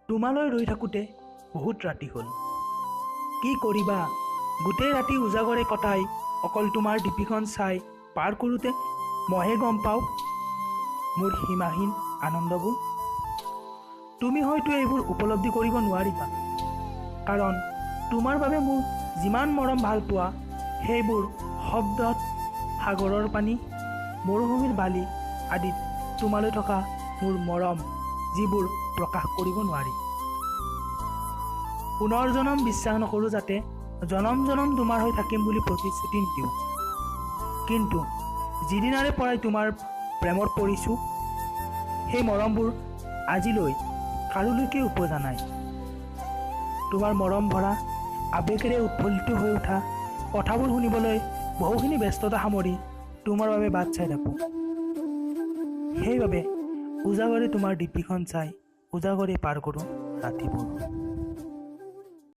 তোমালৈ ৰৈ থাকোঁতে বহুত ৰাতি হ'ল। কি কৰিবা, গোটেই ৰাতি উজাগৰে কটাই অকল তোমাৰ ডিপিখন চাই পাৰ কৰোঁতে মইহে গম পাওঁ মোৰ সীমাহীন আনন্দবোৰ। তুমি হয়তো এইবোৰ উপলব্ধি কৰিব নোৱাৰিবা, কাৰণ তোমাৰ বাবে মোৰ যিমান মৰম ভাল পোৱা সেইবোৰ শব্দত, সাগৰৰ পানী, মৰুভূমিৰ বালি আদিত তোমালৈ থকা মোৰ মৰম, যিবোৰ প্ৰকাশ কৰিব নোৱাৰি। পুনৰ জনম বিশ্বাস নকৰোঁ, যাতে জনম জনম তোমাৰ হৈ থাকিম বুলি প্ৰতিশ্ৰুতি দিওঁ। কিন্তু যিদিনাৰে পৰাই তোমাৰ প্ৰেমত পৰিছোঁ, সেই মৰমবোৰ আজিলৈ কাৰোলৈকে উপজা নাই। তোমাৰ মৰম ভৰা আৱেগেৰে উৎফুল্লিত হৈ উঠা কথাবোৰ শুনিবলৈ বহুখিনি ব্যস্ততা সামৰি তোমাৰ বাবে বাট চাই থাকোঁ। সেইবাবে উজাগৰে তোমাৰ ডিপিখন চাই উজাগৰে পাৰ কৰোঁ ৰাতিবোৰ।